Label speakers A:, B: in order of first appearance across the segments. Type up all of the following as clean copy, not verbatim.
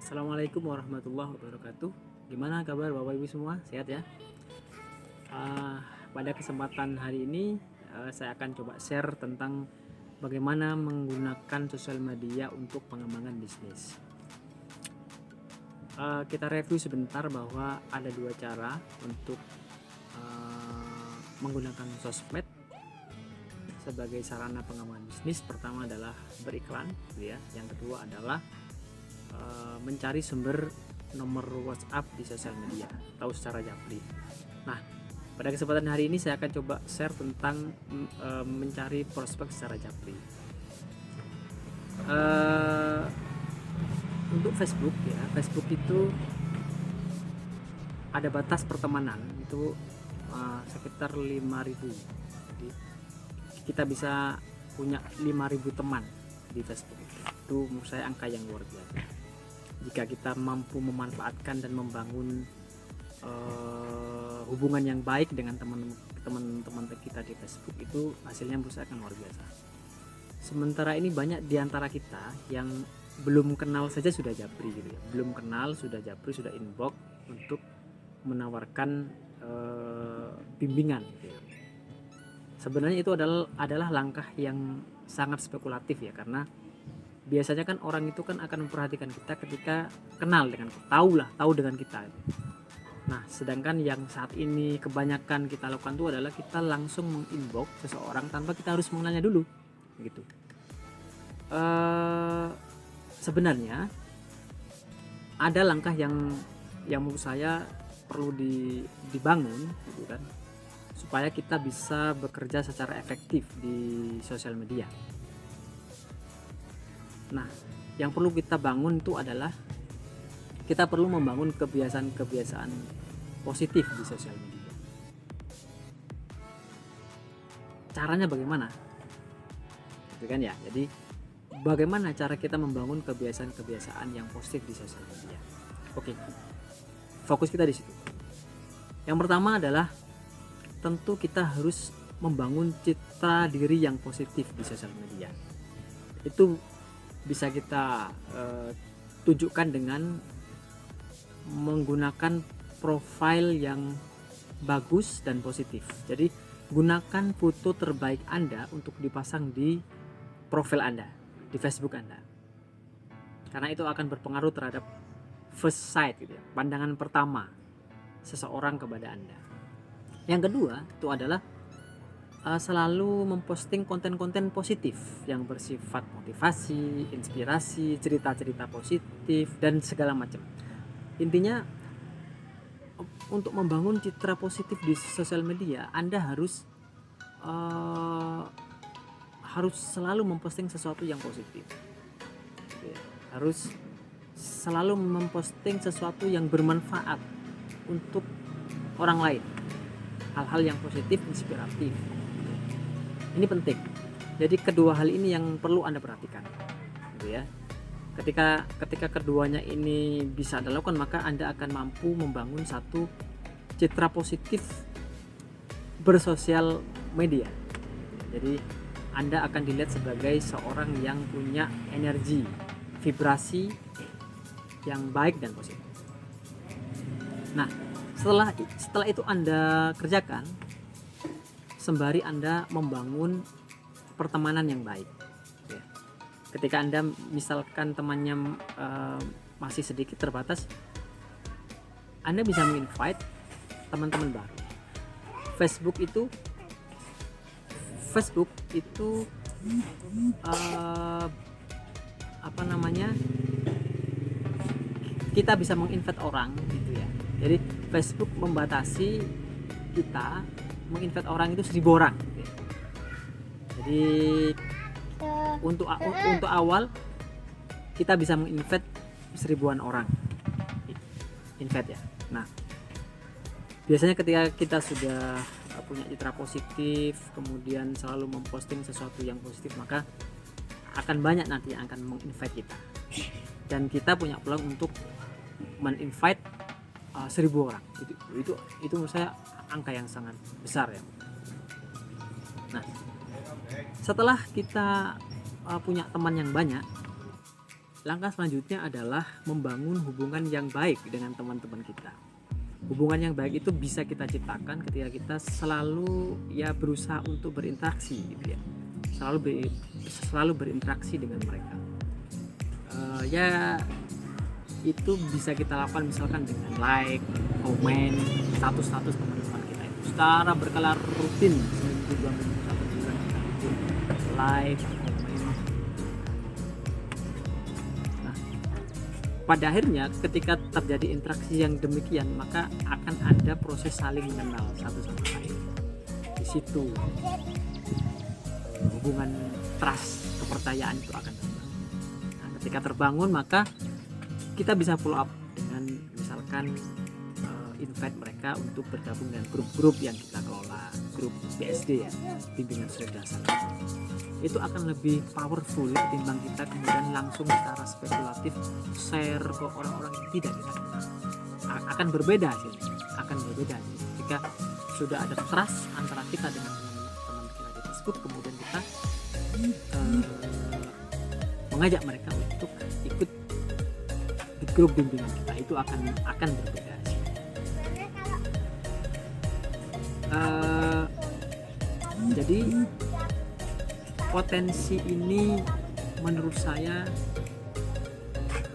A: Assalamualaikum warahmatullahi wabarakatuh. Gimana kabar Bapak Ibu semua? Sehat ya? Pada kesempatan hari ini saya akan coba share tentang bagaimana menggunakan sosial media untuk pengembangan bisnis. Kita review sebentar bahwa ada dua cara untuk menggunakan sosmed sebagai sarana pengembangan bisnis. Pertama adalah beriklan, gitu ya. Yang kedua adalah mencari sumber nomor WhatsApp di sosial media atau secara japri. Nah, pada kesempatan hari ini saya akan coba share tentang mencari prospek secara japri. Untuk Facebook ya, Facebook itu ada batas pertemanan itu sekitar 5.000. Jadi kita bisa punya 5.000 teman di Facebook. Itu menurut saya angka yang luar biasa. Jika kita mampu memanfaatkan dan membangun hubungan yang baik dengan teman-teman kita di Facebook, itu hasilnya menurut saya akan luar biasa. Sementara ini banyak di antara kita yang belum kenal saja sudah japri gitu ya. Belum kenal sudah japri, sudah inbox untuk menawarkan bimbingan gitu ya. Sebenarnya itu adalah langkah yang sangat spekulatif ya, karena biasanya kan orang itu kan akan memperhatikan kita ketika kenal dengan kita, tahu dengan kita. Nah, sedangkan yang saat ini kebanyakan kita lakukan itu adalah kita langsung menginbox seseorang tanpa kita harus mengenalnya dulu, gitu. Sebenarnya ada langkah yang menurut saya perlu dibangun, gitu kan, supaya kita bisa bekerja secara efektif di sosial media. Nah, yang perlu kita bangun itu adalah kita perlu membangun kebiasaan-kebiasaan positif di sosial media. Caranya bagaimana? Gitu kan ya. Jadi bagaimana cara kita membangun kebiasaan-kebiasaan yang positif di sosial media? Oke. Fokus kita di situ. Yang pertama adalah tentu kita harus membangun citra diri yang positif di sosial media. Itu bisa kita tunjukkan dengan menggunakan profil yang bagus dan positif. Jadi gunakan foto terbaik Anda untuk dipasang di profil Anda, di Facebook Anda, karena itu akan berpengaruh terhadap first sight gitu ya, pandangan pertama seseorang kepada Anda. Yang kedua itu adalah selalu memposting konten-konten positif yang bersifat motivasi, inspirasi, cerita-cerita positif dan segala macam. Intinya untuk membangun citra positif di sosial media, Anda harus selalu memposting sesuatu yang positif. Harus selalu memposting sesuatu yang bermanfaat untuk orang lain. Hal-hal yang positif, inspiratif. Ini penting. Jadi kedua hal ini yang perlu Anda perhatikan, gitu ya. Ketika keduanya ini bisa Anda lakukan, maka Anda akan mampu membangun satu citra positif bersosial media. Jadi Anda akan dilihat sebagai seorang yang punya energi, vibrasi yang baik dan positif. Nah, setelah itu Anda kerjakan, sembari Anda membangun pertemanan yang baik. Ketika Anda misalkan temannya masih sedikit terbatas, Anda bisa menginvite teman-teman baru. Facebook itu kita bisa menginvite orang gitu ya. Jadi Facebook membatasi kita menginvite orang itu 1.000 orang gitu ya. Jadi untuk awal kita bisa menginvite 1.000-an orang invite ya. Nah, biasanya ketika kita sudah punya citra positif, kemudian selalu memposting sesuatu yang positif, maka akan banyak nanti yang akan menginvite kita, dan kita punya peluang untuk meninvite 1.000 orang. Itu menurut saya angka yang sangat besar ya. Nah, setelah kita punya teman yang banyak, langkah selanjutnya adalah membangun hubungan yang baik dengan teman-teman kita. Hubungan yang baik itu bisa kita ciptakan ketika kita selalu ya berusaha untuk berinteraksi gitu ya. Selalu berinteraksi dengan mereka. Ya itu bisa kita lakukan misalkan dengan like, komen, status teman-teman kita itu secara berkala rutin, seminggu, 2 minggu, 1 bulan kita rutin like, komen. Nah, pada akhirnya ketika terjadi interaksi yang demikian, maka akan ada proses saling mengenal satu sama lain. Di situ hubungan trust, kepercayaan itu akan terbangun. Nah, ketika terbangun maka kita bisa follow up dengan misalkan invite mereka untuk bergabung dengan grup-grup yang kita kelola, grup BSD ya, bimbingan sederhana dasar. Itu akan lebih powerful ketimbang kita kemudian langsung secara spekulatif share ke orang-orang yang tidak kita kenal. Akan berbeda sih, jika sudah ada trust antara kita dengan teman-teman kita di Facebook, kemudian kita mengajak mereka untuk ikut di grup bimbingan kita, itu akan berbeda sih. Jadi potensi ini menurut saya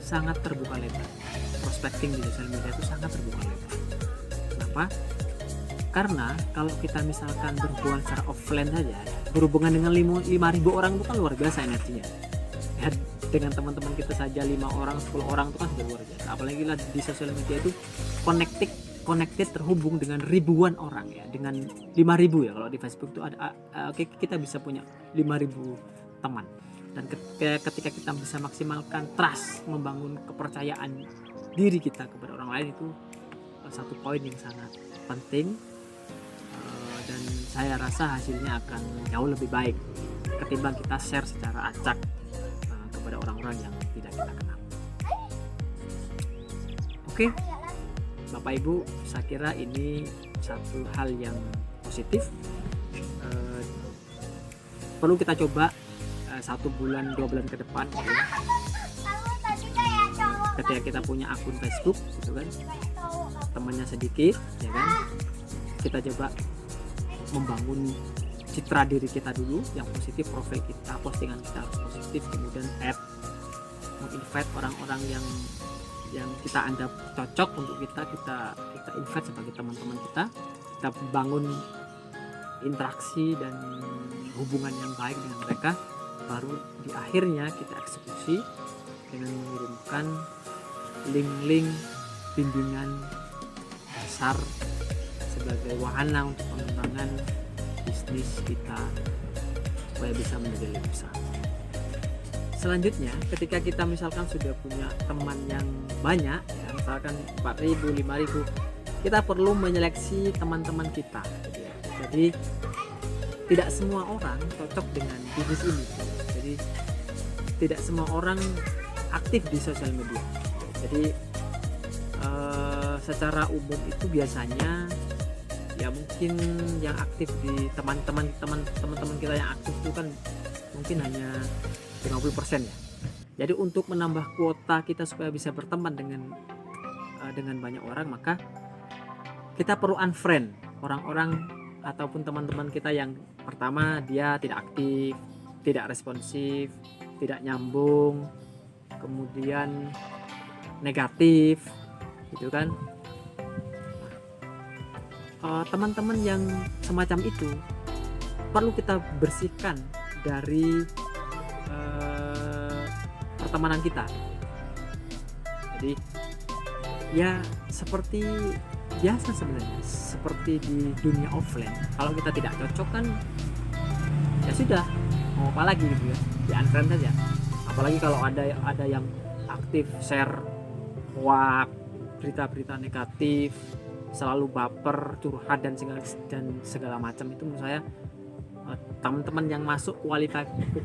A: sangat terbuka lebar. Prospecting di sosial media itu sangat terbuka lebar. Kenapa? Karena kalau kita misalkan berhubungan secara offline saja, berhubungan dengan 5.000 orang itu kan luar biasa energinya. Ya, dengan teman-teman kita saja 5 orang, 10 orang itu kan sudah luar biasa. Apalagi lah di sosial media itu connected terhubung dengan ribuan orang ya, dengan 5.000 ya. Kalau di Facebook itu ada kita bisa punya 5.000 teman. Dan ketika kita bisa maksimalkan trust, membangun kepercayaan diri kita kepada orang lain, itu satu poin yang sangat penting, dan saya rasa hasilnya akan jauh lebih baik ketimbang kita share secara acak kepada orang-orang yang tidak kita kenal. Oke, Bapak Ibu, saya kira ini satu hal yang positif. Perlu kita coba 1 bulan 2 bulan ke depan ya. Ketika kita punya akun Facebook gitu kan, temannya sedikit ya kan, kita coba membangun citra diri kita dulu yang positif, profil kita, postingan kita harus positif, kemudian menginvite orang-orang yang kita anggap cocok untuk kita invite sebagai teman-teman kita bangun interaksi dan hubungan yang baik dengan mereka. Baru di akhirnya kita eksekusi dengan mengirimkan link-link bimbingan dasar sebagai wahana untuk pengembangan bisnis kita supaya bisa menjadi lebih besar. Selanjutnya, ketika kita misalkan sudah punya teman yang banyak ya, misalkan 4.000, 5.000, kita perlu menyeleksi teman-teman kita. Jadi tidak semua orang cocok dengan bisnis ini. Jadi tidak semua orang aktif di sosial media. Jadi secara umum itu biasanya ya mungkin yang aktif di teman-teman kita yang aktif itu kan mungkin hanya 50% ya. Jadi untuk menambah kuota kita supaya bisa berteman dengan banyak orang, maka kita perlu unfriend orang-orang ataupun teman-teman kita yang pertama dia tidak aktif, tidak responsif, tidak nyambung, kemudian negatif gitu kan. Teman-teman yang semacam itu perlu kita bersihkan dari pertemanan kita. Jadi ya seperti biasa sebenarnya, seperti di dunia offline, kalau kita tidak cocok kan ya sudah, mau apa lagi gitu ya, di unfriend saja. Apalagi kalau ada yang aktif share hoax, berita-berita negatif, selalu baper, curhat dan segala macam, itu menurut saya teman-teman yang masuk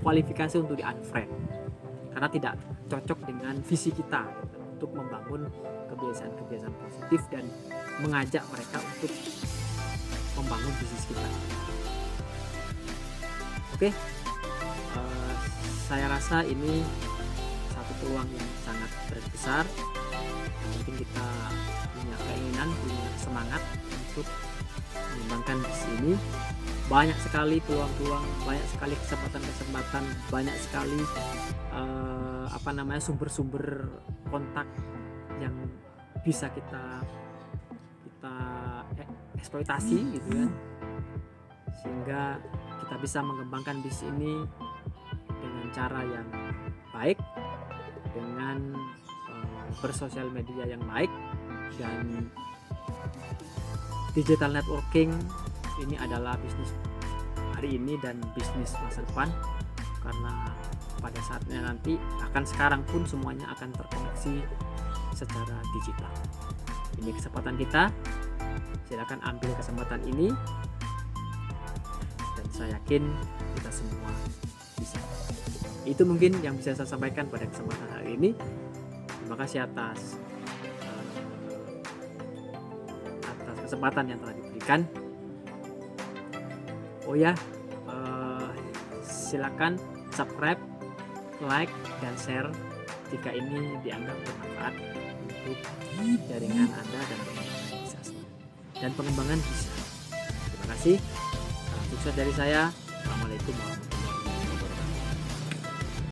A: kualifikasi untuk di unfriend karena tidak cocok dengan visi kita untuk membangun kebiasaan-kebiasaan positif dan mengajak mereka untuk membangun bisnis kita. Oke, saya rasa ini satu peluang yang sangat besar. Mungkin kita punya keinginan, punya semangat untuk mengembangkan bisnis ini. Banyak sekali peluang-peluang, banyak sekali kesempatan-kesempatan, banyak sekali sumber-sumber kontak yang bisa kita eksploitasi gitu kan, sehingga kita bisa mengembangkan bisnis ini dengan cara yang baik, dengan bersosial media yang baik, dan digital networking ini adalah bisnis hari ini dan bisnis masa depan, karena pada saatnya nanti sekarang pun semuanya akan terkoneksi secara digital. Ini kesempatan kita, silakan ambil kesempatan ini, dan saya yakin kita semua bisa. Itu mungkin yang bisa saya sampaikan pada kesempatan hari ini. Terima kasih atas kesempatan yang telah diberikan. Oh ya, silakan subscribe, like, dan share jika ini dianggap bermanfaat untuk jaringan Anda dan pengembangan bisnis dan pengembangan bisnis. Terima kasih. Salam sukses dari saya. Assalamualaikum warahmatullahi wabarakatuh.